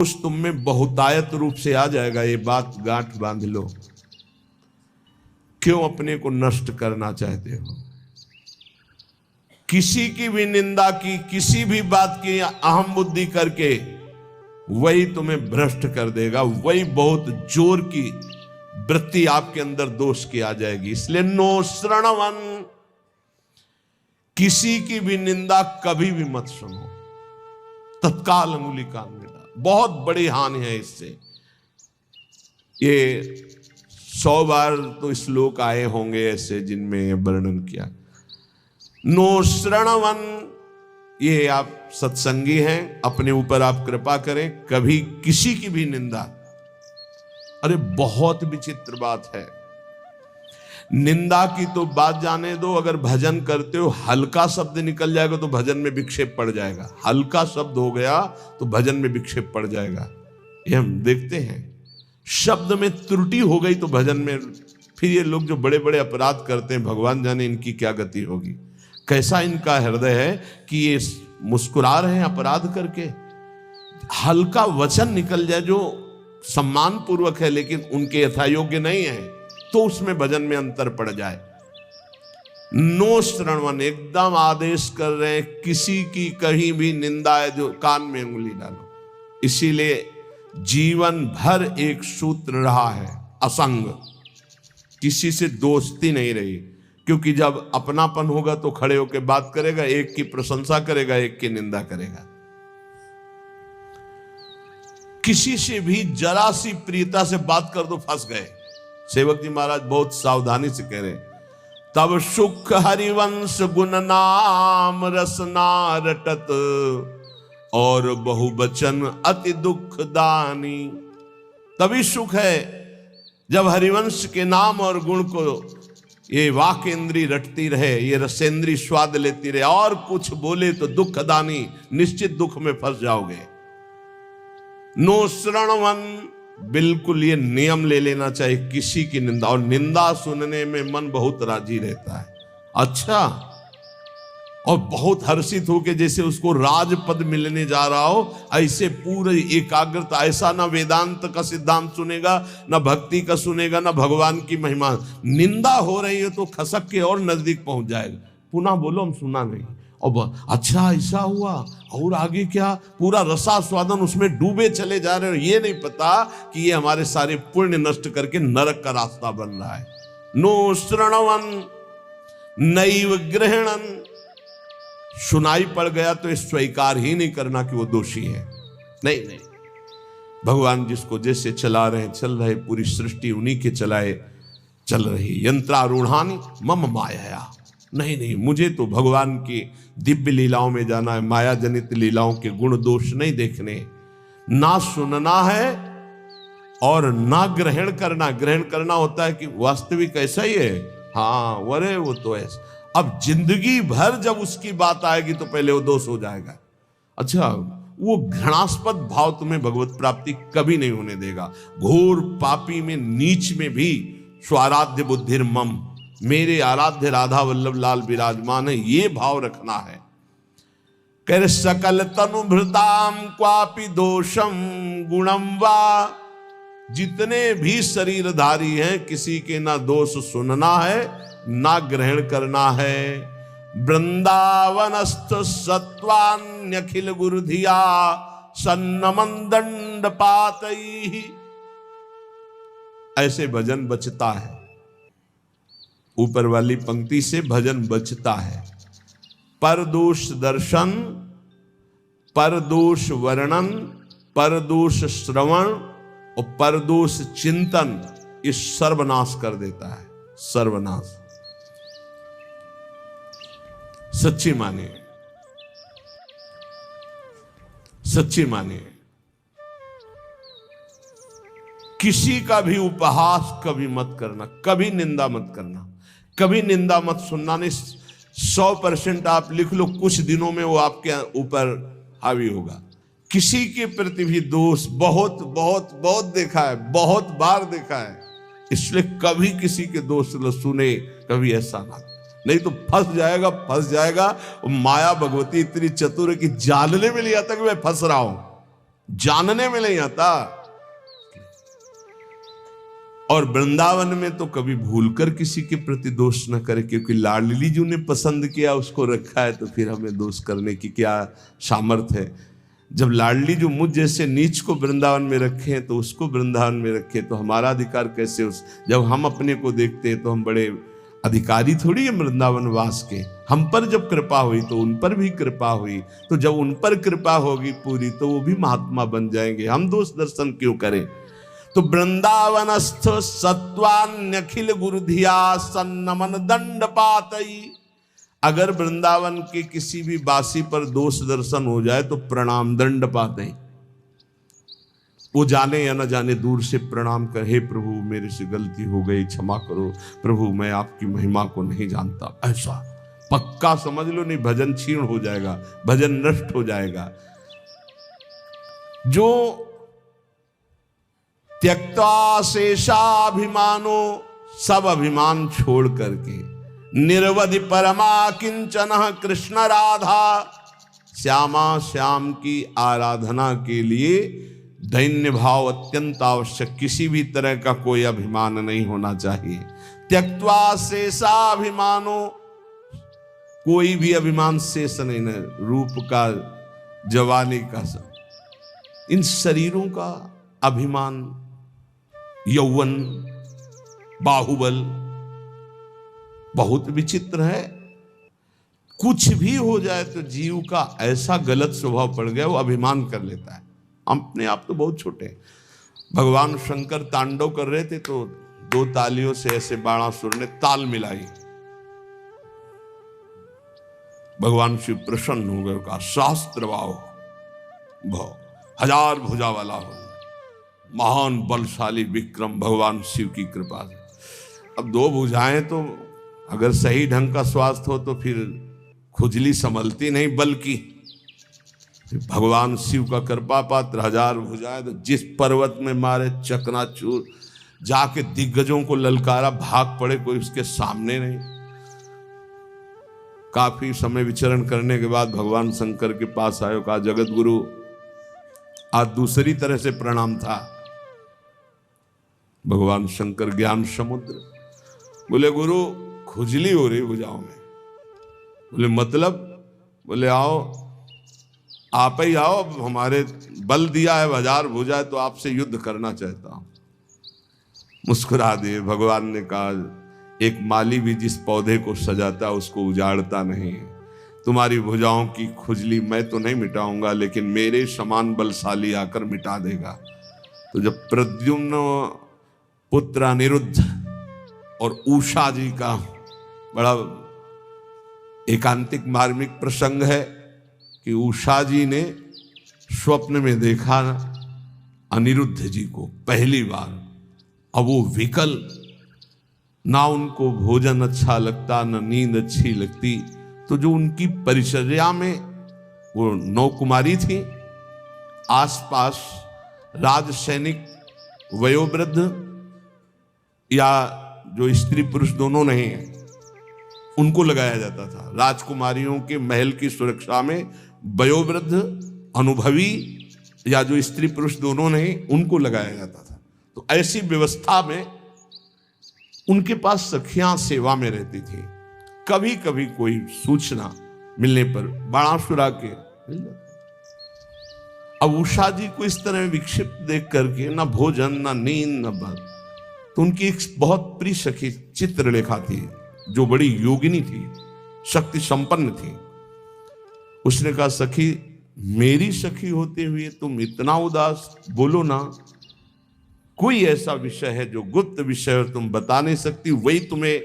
कुछ तुम में बहुतायत रूप से आ जाएगा, ये बात गांठ बांध लो। क्यों अपने को नष्ट करना चाहते हो? किसी की भी निंदा की, किसी भी बात की अहम बुद्धि करके वही तुम्हें भ्रष्ट कर देगा, वही बहुत जोर की वृत्ति आपके अंदर दोष की आ जाएगी। इसलिए नो श्रणवन, किसी की भी निंदा कभी भी मत सुनो, तत्काल अंगुली कान में डाल। बहुत बड़ी हानि है इससे। ये 100 बार तो श्लोक आए होंगे ऐसे जिनमें वर्णन किया। नो श्रणवन, ये आप सत्संगी हैं, अपने ऊपर आप कृपा करें, कभी किसी की भी निंदा। अरे बहुत विचित्र बात है, निंदा की तो बात जाने दो, अगर भजन करते हो हल्का शब्द निकल जाएगा तो भजन में विक्षेप पड़ जाएगा। हल्का शब्द हो गया तो भजन में विक्षेप पड़ जाएगा, ये हम देखते हैं। शब्द में त्रुटि हो गई तो भजन में, फिर ये लोग जो बड़े बड़े अपराध करते हैं, भगवान जाने इनकी क्या गति होगी। कैसा इनका हृदय है कि ये मुस्कुरा रहे हैं अपराध करके। हल्का वचन निकल जाए जो सम्मान पूर्वक है लेकिन उनके यथायोग्य नहीं है, तो उसमें भजन में अंतर पड़ जाए। नो श्रणवन, एकदम आदेश कर रहे हैं, किसी की कहीं भी निंदा है जो कान में उंगली डालो। इसीलिए जीवन भर एक सूत्र रहा है, असंग, किसी से दोस्ती नहीं रही। क्योंकि जब अपनापन होगा तो खड़े होकर बात करेगा, एक की प्रशंसा करेगा, एक की निंदा करेगा। किसी से भी जरा सी प्रियता से बात कर दो, फंस गए। सेवक जी महाराज बहुत सावधानी से कह रहे, तब सुख हरिवंश गुण नाम रसना रटत, और बहुवचन अति दुख दानी। तभी सुख है जब हरिवंश के नाम और गुण को ये वाक इंद्री रटती रहे, ये रसेंद्री स्वाद लेती रहे, और कुछ बोले तो दुख दानी, निश्चित दुख में फंस जाओगे। नो श्रणवन, बिल्कुल ये नियम ले लेना चाहिए, किसी की निंदा। और निंदा सुनने में मन बहुत राजी रहता है, अच्छा, और बहुत हर्षित होके जैसे उसको राजपद मिलने जा रहा हो, ऐसे पूरी एकाग्रता। ऐसा ना वेदांत का सिद्धांत सुनेगा, ना भक्ति का सुनेगा, ना भगवान की महिमा। निंदा हो रही है तो खसक के और नजदीक पहुंच जाएगा, पुनः बोलो हम सुना नहीं, और अच्छा ऐसा हुआ, और आगे क्या, पूरा रसास्वादन उसमें डूबे चले जा रहे हो। ये नहीं पता कि ये हमारे सारे पुण्य नष्ट करके नरक का रास्ता बन रहा है। नो श्रणवन नैव ग्रहणन, सुनाई पड़ गया तो स्वीकार ही नहीं करना कि वो दोषी है। नहीं नहीं, भगवान जिसको जैसे चला रहे चल रहे, पूरी सृष्टि उन्हीं के चलाए चल रही। यंत्रारूढ़ानि मम माया, नहीं नहीं, मुझे तो भगवान की दिव्य लीलाओं में जाना है, माया जनित लीलाओं के गुण दोष नहीं देखने। ना सुनना है और ना ग्रहण करना। ग्रहण करना होता है कि वास्तविक ऐसा ही है, हाँ वरे वो तो ऐसा। अब जिंदगी भर जब उसकी बात आएगी तो पहले वो दोष हो जाएगा। अच्छा, वो घृणास्पद भाव तुम्हें भगवत प्राप्ति कभी नहीं होने देगा। घोर पापी में, नीच में भी स्वाराध्य बुद्धिर मम, मेरे आराध्य राधा वल्लभ लाल विराजमान है, ये भाव रखना है। कह रहे सकल तनुभृताम क्वापि दोषम गुणम वा, जितने भी शरीरधारी हैं किसी के ना दोष सुनना है ना ग्रहण करना है। वृंदावनस्थ सत्वान्यखिल गुरुधिया सन्नमन दंड पातई, ऐसे भजन बचता है। ऊपर वाली पंक्ति से भजन बचता है। परदोष दर्शन, परदोष वर्णन, परदोष श्रवण और परदोष चिंतन, ये सर्वनाश कर देता है, सर्वनाश। सच्ची मानिए, सच्ची मानिए, किसी का भी उपहास कभी मत करना, कभी निंदा मत करना, कभी निंदा मत सुनना। नहीं, 100% आप लिख लो, कुछ दिनों में वो आपके ऊपर हावी होगा। किसी के प्रति भी दोष बहुत बहुत बहुत देखा है, बहुत बार देखा है। इसलिए कभी किसी के दोष न सुने, कभी ऐसा ना, नहीं तो फंस जाएगा, फंस जाएगा। माया भगवती इतनी चतुर है कि जानने में लिया था कि मैं फंस रहा हूं, जानने में नहीं आता। और वृंदावन में तो कभी भूलकर किसी के प्रति दोष न करे, क्योंकि लाडली जी ने पसंद किया, उसको रखा है, तो फिर हमें दोष करने की क्या सामर्थ्य है। जब लाडली जो मुझ जैसे नीच को वृंदावन में रखे तो उसको वृंदावन में रखे, तो हमारा अधिकार कैसे जब हम अपने को देखते हैं तो हम बड़े अधिकारी थोड़ी है वृंदावन वास के। हम पर जब कृपा हुई तो उन पर भी कृपा हुई, तो जब उन पर कृपा होगी पूरी तो वो भी महात्मा बन जाएंगे। हम दोष दर्शन क्यों करें। तो वृंदावनस्थ सत्वान्यखिल गुरुधिया सन्नमन दंड पातई। अगर वृंदावन के किसी भी बासी पर दोष दर्शन हो जाए तो प्रणाम दंड पाते हैं। वो जाने या न जाने दूर से प्रणाम कर, हे प्रभु मेरे से गलती हो गई, क्षमा करो प्रभु, मैं आपकी महिमा को नहीं जानता। ऐसा पक्का समझ लो, नहीं भजन क्षीण हो जाएगा, भजन नष्ट हो जाएगा। जो त्यक्त्वा शेषाभिमानो, सब अभिमान छोड़ करके निर्वधि परमा किंचन कृष्ण राधा, श्यामा श्याम की आराधना के लिए दैन्य भाव अत्यंत आवश्यक। किसी भी तरह का कोई अभिमान नहीं होना चाहिए। त्यक्त्वा शेषाभिमानो, कोई भी अभिमान शेष नहीं है, रूप का, जवानी का, सब इन शरीरों का अभिमान, यौवन, बाहुबल बहुत विचित्र है। कुछ भी हो जाए तो जीव का ऐसा गलत स्वभाव पड़ गया, वो अभिमान कर लेता है। अपने आप तो बहुत छोटे। भगवान शंकर तांडव कर रहे थे तो दो तालियों से ऐसे बाणासुर ने ताल मिलाई। भगवान शिव प्रसन्न हो गए, कहा शास्त्र भाव हजार भुजा वाला हो, महान बलशाली विक्रम भगवान शिव की कृपा से। अब दो भुजाएं तो अगर सही ढंग का स्वास्थ्य हो तो फिर खुजली संभलती नहीं, बल्कि भगवान शिव का कृपा पात्र हजार भुजाएं, तो जिस पर्वत में मारे चकनाचूर, जाके दिग्गजों को ललकारा, भाग पड़े, कोई उसके सामने नहीं। काफी समय विचरण करने के बाद भगवान शंकर के पास आयो, कहा जगत गुरु आज दूसरी तरह से प्रणाम था। भगवान शंकर ज्ञान समुद्र, बोले गुरु खुजली हो रही भुजाओं में। बोले मतलब? बोले आओ, आप ही आओ, हमारे बल दिया है, हजार भुजा है, तो आपसे युद्ध करना चाहता हूं। मुस्कुरा दिए। भगवान ने कहा एक माली भी जिस पौधे को सजाता उसको उजाड़ता नहीं है। तुम्हारी भुजाओं की खुजली मैं तो नहीं मिटाऊंगा, लेकिन मेरे समान बलशाली आकर मिटा देगा। तो जब प्रद्युम्न पुत्र अनिरुद्ध और उषा जी का बड़ा एकांतिक मार्मिक प्रसंग है कि उषा जी ने स्वप्न में देखा अनिरुद्ध जी को पहली बार। अब वो विकल, ना उनको भोजन अच्छा लगता, ना नींद अच्छी लगती। तो जो उनकी परिचर्या में वो 9 कुमारी थी, आसपास राज सैनिक, वयोवृद्ध या जो स्त्री पुरुष दोनों नहीं है, उनको लगाया जाता था। राजकुमारियों के महल की सुरक्षा में वयोवृद्ध, अनुभवी या जो स्त्री पुरुष दोनों नहीं, उनको लगाया जाता था। तो ऐसी व्यवस्था में उनके पास सखियां सेवा में रहती थी। कभी कभी कोई सूचना मिलने पर बाणासुर के मिल जाता। अब उषा जी को इस तरह विक्षिप्त देख करके ना भोजन, ना नींद, ना बात, तो उनकी एक बहुत प्रिय सखी चित्रलेखा थी, जो बड़ी योगिनी थी, शक्ति संपन्न थी। उसने कहा सखी, मेरी सखी होते हुए तुम इतना उदास, बोलो ना, कोई ऐसा विषय है जो गुप्त विषय है, तुम बता नहीं सकती, वही तुम्हें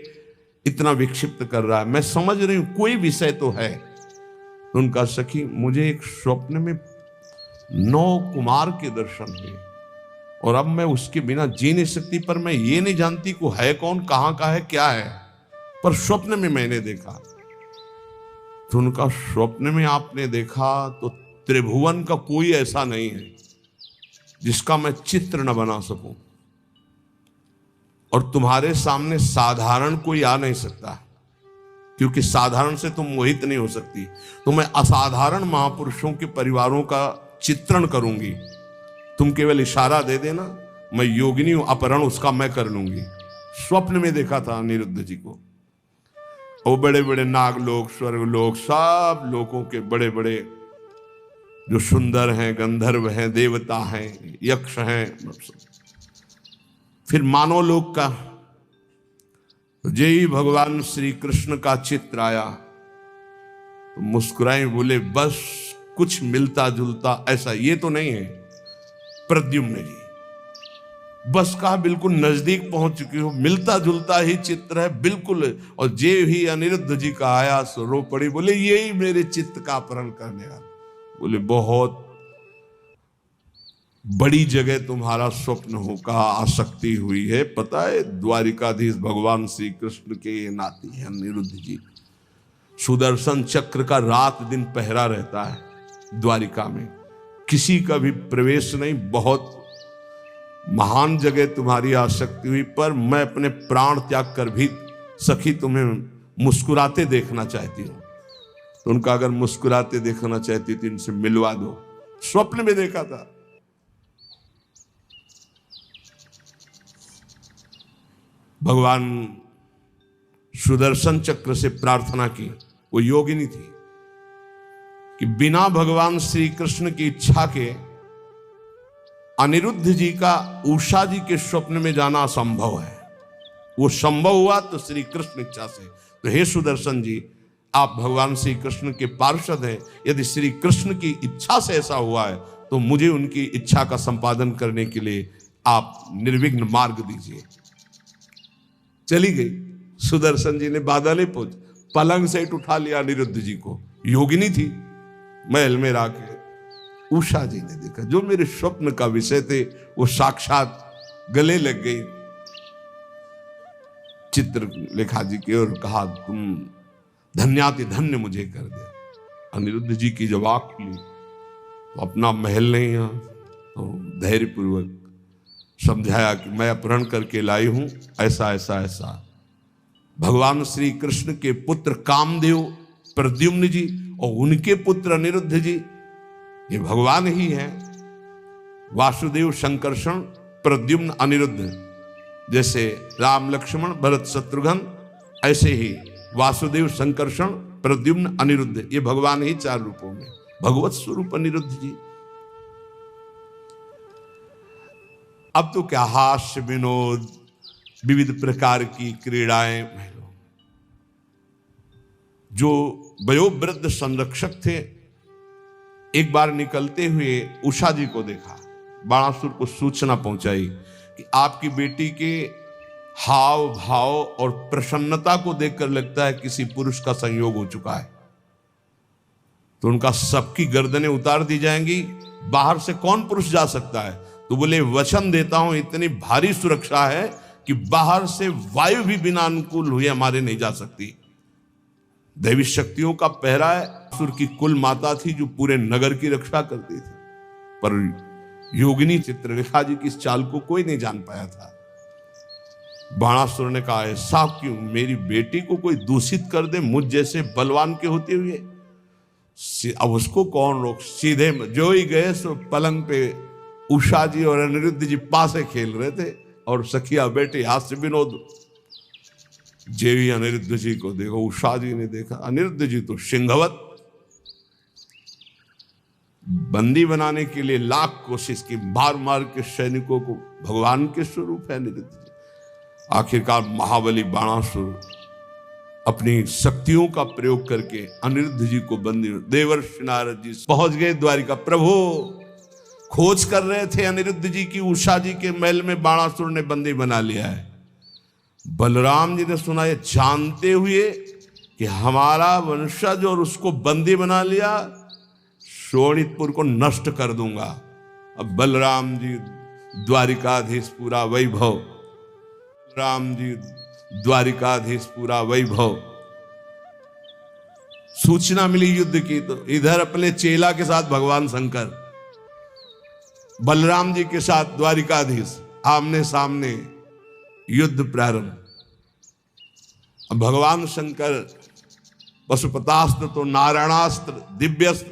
इतना विक्षिप्त कर रहा है। मैं समझ रही हूं कोई विषय तो है। तो उनका सखी, मुझे एक स्वप्न में 9 कुमार के दर्शन हुए और अब मैं उसके बिना जी नहीं सकती, पर मैं ये नहीं जानती को है कौन, कहां का है, क्या है, पर स्वप्न में मैंने देखा। तो उनका स्वप्न में आपने देखा तो त्रिभुवन का कोई ऐसा नहीं है जिसका मैं चित्र न बना सकूं, और तुम्हारे सामने साधारण कोई आ नहीं सकता, क्योंकि साधारण से तुम मोहित नहीं हो सकती। तो मैं असाधारण महापुरुषों के परिवारों का चित्रण करूंगी तुम केवल इशारा दे देना, मैं योगिनी हूं, अपहरण उसका मैं कर लूंगी। स्वप्न में देखा था अनिरुद्ध जी को। वो बड़े बड़े नागलोक, स्वर्गलोक, सब लोगों के बड़े बड़े जो सुंदर हैं, गंधर्व हैं, देवता हैं, यक्ष हैं, फिर मानव लोक का। जय भगवान श्री कृष्ण का चित्र आया तो मुस्कुराए, बोले बस कुछ मिलता जुलता ऐसा ये तो नहीं है। प्रद्युम्न जी बस कहा बिल्कुल नजदीक पहुंच चुकी हो, मिलता जुलता ही चित्र है बिल्कुल। और जे ही अनिरुद्ध जी का आया सो रो पड़ी, बोले यही मेरे चित्त का अपहरण करने वाला। बोले बहुत बड़ी जगह तुम्हारा स्वप्न होगा, आसक्ति हुई है। पता है द्वारिकाधीश भगवान श्री कृष्ण के ये नाती है अनिरुद्ध जी। सुदर्शन चक्र का रात दिन पहरा रहता है द्वारिका में, किसी का भी प्रवेश नहीं। बहुत महान जगह तुम्हारी आसक्ति हुई, पर मैं अपने प्राण त्याग कर भी सखी तुम्हें मुस्कुराते देखना चाहती हूं। तो उनका अगर मुस्कुराते देखना चाहती तो इनसे मिलवा दो। स्वप्न में देखा था। भगवान सुदर्शन चक्र से प्रार्थना की, वो योगिनी थी, कि बिना भगवान श्री कृष्ण की इच्छा के अनिरुद्ध जी का उषा जी के स्वप्न में जाना असंभव है। वो संभव हुआ तो श्री कृष्ण इच्छा से। तो हे सुदर्शन जी, आप भगवान श्री कृष्ण के पार्षद हैं, यदि श्री कृष्ण की इच्छा से ऐसा हुआ है तो मुझे उनकी इच्छा का संपादन करने के लिए आप निर्विघ्न मार्ग दीजिए। चली गई। सुदर्शन जी ने बादल पहुंच पलंग से उठा लिया अनिरुद्ध जी को। योगिनी थी, महल में राके उषा जी ने देखा, जो मेरे स्वप्न का विषय थे वो साक्षात गले लग गई चित्रलेखा जी के, और कहा तुम धन्याति धन्य मुझे कर दिया। अनिरुद्ध जी की जब आंख खुली तो अपना महल नहीं है, तो धैर्यपूर्वक समझाया कि मैं अपहरण करके लाई हूं, ऐसा ऐसा ऐसा। भगवान श्री कृष्ण के पुत्र कामदेव प्रद्युम्न जी और उनके पुत्र अनिरुद्ध जी ये भगवान ही हैं। वासुदेव संकर्षण प्रद्युम्न अनिरुद्ध, जैसे राम लक्ष्मण भरत शत्रुघ्न, ऐसे ही वासुदेव संकर्षण प्रद्युम्न अनिरुद्ध, ये भगवान ही चार रूपों में, भगवत स्वरूप अनिरुद्ध जी। अब तो क्या हास्य विनोद, विविध प्रकार की क्रीड़ाएं। जो वयोवृद्ध संरक्षक थे, एक बार निकलते हुए उषा जी को देखा, बाणासुर को सूचना पहुंचाई कि आपकी बेटी के हाव भाव और प्रसन्नता को देखकर लगता है किसी पुरुष का संयोग हो चुका है, तो उनका सबकी गर्दनें उतार दी जाएंगी, बाहर से कौन पुरुष जा सकता है। तो बोले वचन देता हूं, इतनी भारी सुरक्षा है कि बाहर से वायु भी बिना अनुकूल हुए हमारे नहीं जा सकती। दैवी शक्तियों का पहरा है। असुर की कुल माता थी जो पूरे नगर की रक्षा करती थी, पर योगिनी चित्रलेखा जी की इस चाल को कोई नहीं जान पाया था। बाणासुर ने कहा ऐसा क्यों, मेरी बेटी को कोई दूषित कर दे मुझ जैसे बलवान के होते हुए, अब उसको कौन रोक। सीधे जो ही गए सो पलंग पे उषा जी और अनिरुद्ध जी पासे खेल रहे थे और सखिया बेटे हास्य विनोद। जेवी अनिरुद्ध जी को देखो, उषा जी ने देखा, अनिरुद्ध जी तो सिंहवत, बंदी बनाने के लिए लाख कोशिश की, मार मार के सैनिकों को, भगवान के स्वरूप है अनिरुद्ध जी। आखिरकार महाबली बाणासुर अपनी शक्तियों का प्रयोग करके अनिरुद्ध जी को बंदी, देवर्षि नारद जी पहुंच गए द्वारिका। प्रभु खोज कर रहे थे अनिरुद्ध जी की, उषा जी के महल में बाणासुर ने बंदी बना लिया है। बलराम जी ने सुना, ये जानते हुए कि हमारा वंशज और उसको बंदी बना लिया, शोणितपुर को नष्ट कर दूंगा। अब बलराम जी द्वारिकाधीश पूरा वैभव, राम जी द्वारिकाधीश पूरा वैभव। सूचना मिली युद्ध की, तो इधर अपने चेला के साथ भगवान शंकर, बलराम जी के साथ द्वारिकाधीश, आमने सामने युद्ध प्रारंभ। अब भगवान शंकर पशुपतास्त्र तो नारायणास्त्र दिव्यस्त्र,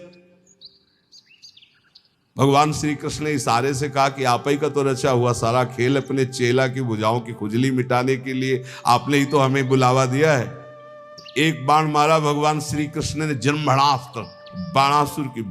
भगवान श्री कृष्ण ने इशारे से कहा कि आप ही का तो रचा हुआ सारा खेल अपने चेला की भुजाओं की खुजली मिटाने के लिए आपने ही तो हमें बुलावा दिया है। एक बाण मारा भगवान श्री कृष्ण ने, जन्मणास्त्र बाणासुर की